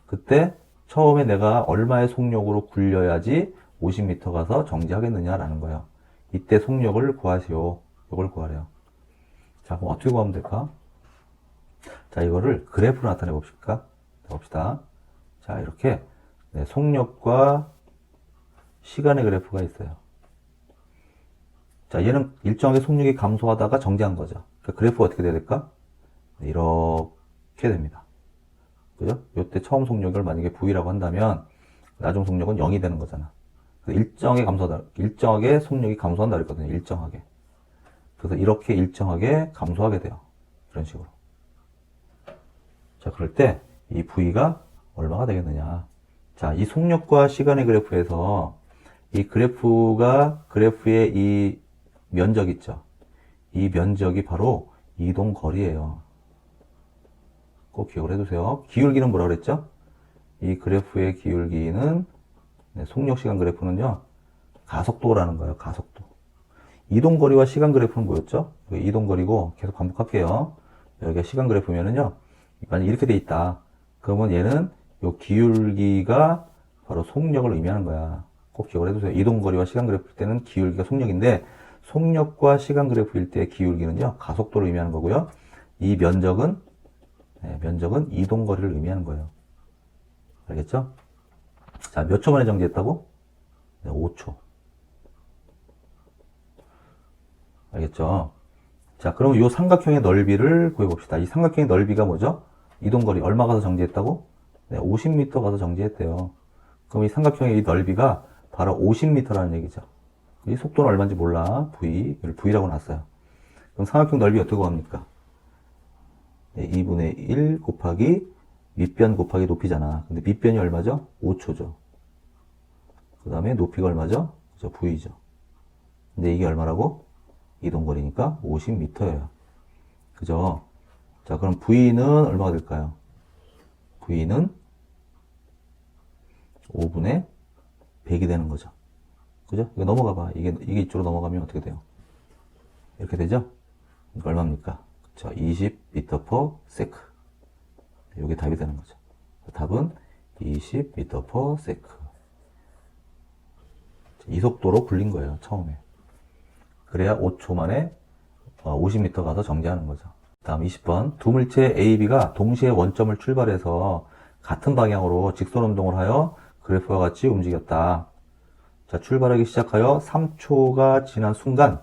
그때 처음에 내가 얼마의 속력으로 굴려야지 50m 가서 정지하겠느냐라는 거예요. 이때 속력을 구하시오. 이걸 구하래요. 자, 그럼 어떻게 구하면 될까? 자, 이거를 그래프로 나타내 봅시다. 자, 이렇게 네, 속력과 시간의 그래프가 있어요. 자, 얘는 일정하게 속력이 감소하다가 정지한 거죠. 그러니까 그래프가 어떻게 돼야 될까? 네, 이렇게 됩니다. 그죠? 이때 처음 속력을 만약에 V라고 한다면 나중 속력은 0이 되는 거잖아. 일정하게 속력이 감소한다 그랬거든요. 일정하게. 그래서 이렇게 일정하게 감소하게 돼요. 이런 식으로. 자, 그럴 때 이 V가 얼마가 되겠느냐. 자, 이 속력과 시간의 그래프에서 이 그래프의 이 면적 있죠. 이 면적이 바로 이동 거리예요. 꼭 기억을 해두세요. 기울기는 뭐라 그랬죠? 이 그래프의 기울기는 네, 속력 시간 그래프는요. 가속도라는 거예요. 가속도. 이동 거리와 시간 그래프는 뭐였죠? 이동 거리고 계속 반복할게요. 여기가 시간 그래프면은요. 만약 이렇게 돼 있다. 그러면 얘는 요 기울기가 바로 속력을 의미하는 거야. 꼭 기억을 해두세요. 이동 거리와 시간 그래프일 때는 기울기가 속력인데 속력과 시간 그래프일 때 기울기는요. 가속도를 의미하는 거고요. 이 면적은 이동 거리를 의미하는 거예요. 알겠죠? 자, 몇 초 만에 정지했다고? 네, 5초. 알겠죠? 자, 그럼 이 삼각형의 넓이를 구해봅시다. 이 삼각형의 넓이가 뭐죠? 이동거리 얼마 가서 정지했다고? 네, 50m 가서 정지했대요. 그럼 이 삼각형의 이 넓이가 바로 50m라는 얘기죠. 이 속도는 얼마인지 몰라. 여기 V라고 놨어요. 그럼 삼각형 넓이 어떻게 구합니까? 네, 2분의 1 곱하기 밑변 곱하기 높이잖아. 근데 밑변이 얼마죠? 5초죠. 그 다음에 높이가 얼마죠? 그죠? V죠. 근데 이게 얼마라고? 이동거리니까 50m예요. 그죠? 자, 그럼 V는 얼마가 될까요? V는 5분의 100이 되는 거죠. 그죠? 이거 넘어가 봐. 이게 이쪽으로 넘어가면 어떻게 돼요? 이렇게 되죠? 이거 얼마입니까? 그쵸? 20m/s. 이게 답이 되는 거죠. 답은 20m/s. 이 속도로 굴린 거예요, 처음에. 그래야 5초 만에 50m 가서 정지하는 거죠. 다음 20번. 두 물체 A, B가 동시에 원점을 출발해서 같은 방향으로 직선 운동을 하여 그래프와 같이 움직였다. 자, 출발하기 시작하여 3초가 지난 순간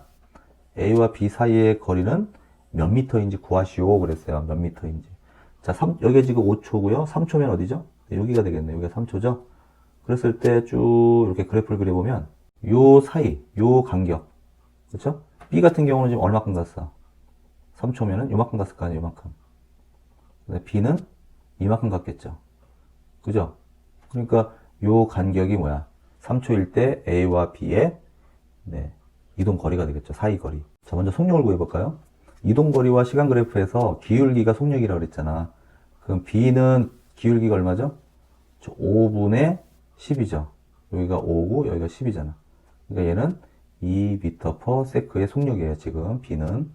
A와 B 사이의 거리는 몇 미터인지 구하시오 그랬어요. 몇 미터인지. 자, 여기가 지금 5초고요. 3초면 어디죠? 여기가 되겠네. 여기가 3초죠? 그랬을 때 쭉 이렇게 그래프를 그려보면 요 사이, 요 간격. 그쵸? B 같은 경우는 지금 얼마큼 갔어? 3초면은 요만큼 갔을 거 아니에요, 요만큼. 근데 B는 이만큼 갔겠죠. 그죠? 그러니까 요 간격이 뭐야? 3초일 때 A와 B의 네, 이동 거리가 되겠죠. 사이 거리. 자, 먼저 속력을 구해볼까요? 이동 거리와 시간 그래프에서 기울기가 속력이라고 그랬잖아. 그럼 B는 기울기가 얼마죠? 5분의 10이죠. 여기가 5고 여기가 10이잖아. 그러니까 얘는 2m/s의 속력이에요. 지금 B는.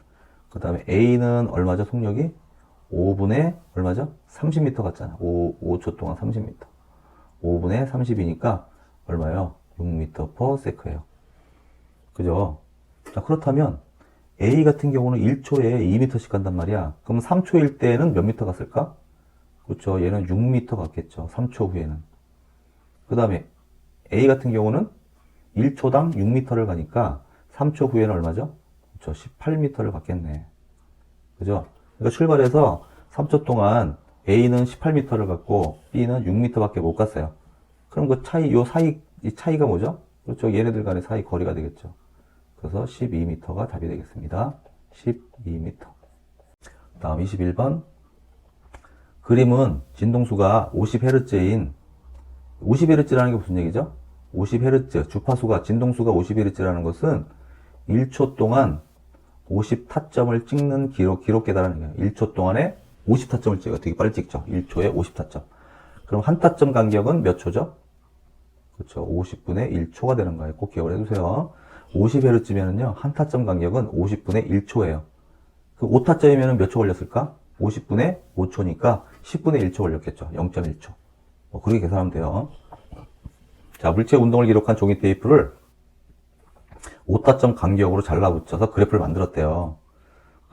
그 다음에 A는 얼마죠? 속력이 5분의 얼마죠? 30m 같잖아. 5초 동안 30m. 5분의 30이니까 얼마예요? 6m/s예요. 그죠? 자, 그렇다면 A 같은 경우는 1초에 2m씩 간단 말이야. 그럼 3초일 때는 몇 미터 갔을까? 그렇죠. 얘는 6m 갔겠죠. 3초 후에는. 그 다음에 A 같은 경우는 1초당 6m를 가니까 3초 후에는 얼마죠? 그렇죠. 18m를 갔겠네. 그죠? 그러니까 출발해서 3초 동안 A는 18m를 갔고 B는 6m밖에 못 갔어요. 그럼 그 차이, 이 차이가 뭐죠? 그렇죠. 얘네들 간의 사이 거리가 되겠죠. 그래서 12m가 답이 되겠습니다. 12m. 다음 21번. 그림은 진동수가 50Hz인 50Hz라는 게 무슨 얘기죠? 50Hz, 주파수가, 진동수가 50Hz라는 것은 1초 동안 50타점을 찍는 기록계다라는 얘기예요. 1초 동안에 50타점을 찍어요. 되게 빨리 찍죠. 1초에 50타점. 그럼 한 타점 간격은 몇 초죠? 그렇죠. 50분의 1초가 되는 거예요. 꼭 기억을 해두세요. 50Hz면은요, 한 타점 간격은 50분의 1초예요. 그 5타점이면 몇 초 걸렸을까? 50분에 5초니까 10분에 1초 걸렸겠죠. 0.1초. 그렇게 계산하면 돼요. 자, 물체 운동을 기록한 종이 테이프를 5타점 간격으로 잘라붙여서 그래프를 만들었대요.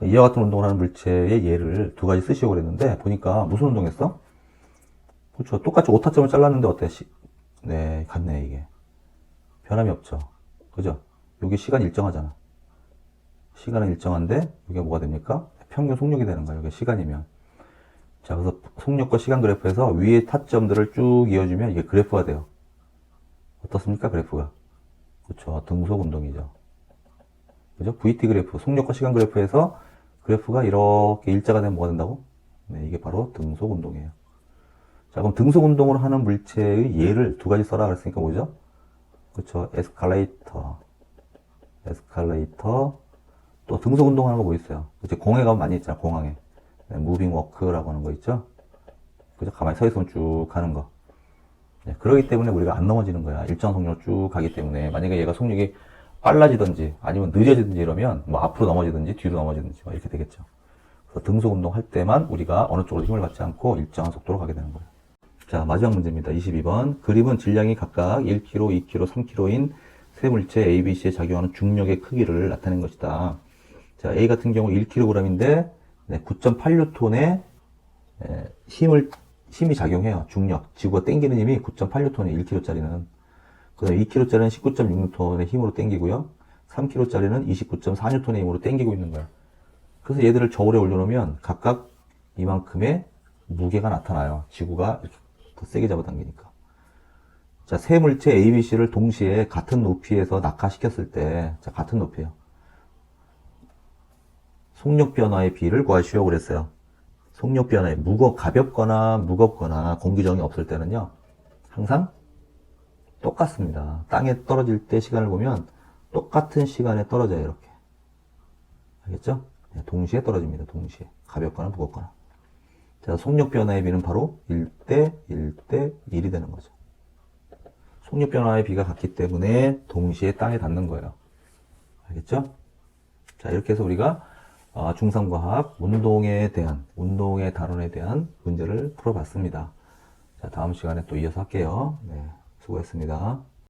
이와 같은 운동을 하는 물체의 예를 두 가지 쓰시오 그랬는데, 보니까 무슨 운동했어? 그렇죠. 똑같이 5타점을 잘랐는데 어때? 네, 같네, 이게. 변함이 없죠. 그죠? 여기 시간 일정하잖아. 시간은 일정한데, 이게 뭐가 됩니까? 평균 속력이 되는 거예요. 이게 시간이면. 자, 그래서 속력과 시간 그래프에서 위에 타점들을 쭉 이어주면 이게 그래프가 돼요. 어떻습니까? 그래프가. 그렇죠. 등속 운동이죠. 그죠? VT 그래프, 속력과 시간 그래프에서 그래프가 이렇게 일자가 되면 뭐가 된다고? 네, 이게 바로 등속 운동이에요. 자, 그럼 등속 운동을 하는 물체의 예를 두 가지 써라 그랬으니까 뭐죠? 그렇죠. 에스컬레이터. 또 등속 운동하는 거 뭐 있어요? 그치? 공항에 가면 많이 있잖아, 공항에. 네, 무빙 워크라고 하는 거 있죠? 그죠? 가만히 서 있으면 쭉 가는 거. 네, 그러기 때문에 우리가 안 넘어지는 거야. 일정 속력을 쭉 가기 때문에. 만약에 얘가 속력이 빨라지든지 아니면 느려지든지 이러면 뭐 앞으로 넘어지든지 뒤로 넘어지든지 뭐 이렇게 되겠죠. 그래서 등속 운동 할 때만 우리가 어느 쪽으로 힘을 받지 않고 일정한 속도로 가게 되는 거예요. 자, 마지막 문제입니다. 22번. 그림은 질량이 각각 1kg, 2kg, 3kg인 세 물체 A, B, C에 작용하는 중력의 크기를 나타낸 것이다. 자, A 같은 경우 1kg인데 9.8N의 힘이 작용해요. 중력. 지구가 당기는 힘이 9.8N이에요. 1kg짜리는. 그 다음에 2kg짜리는 19.6N의 힘으로 당기고요. 3kg짜리는 29.4N의 힘으로 당기고 있는 거예요. 그래서 얘들을 저울에 올려놓으면 각각 이만큼의 무게가 나타나요. 지구가 이렇게 더 세게 잡아당기니까. 자, 세 물체 A, B, C를 동시에 같은 높이에서 낙하시켰을 때, 자, 같은 높이에요. 속력 변화의 비를 구하시오 그랬어요. 속력 변화의 가볍거나 무겁거나 공기정이 없을 때는요, 항상 똑같습니다. 땅에 떨어질 때 시간을 보면 똑같은 시간에 떨어져요, 이렇게. 알겠죠? 네, 동시에 떨어집니다, 동시에. 가볍거나 무겁거나. 자, 속력 변화의 비는 바로 1대 1대 1이 되는 거죠. 속력 변화의 비가 같기 때문에 동시에 땅에 닿는 거예요. 알겠죠? 자, 이렇게 해서 우리가 중3과학 운동의 단원에 대한 문제를 풀어봤습니다. 자, 다음 시간에 또 이어서 할게요. 네, 수고했습니다.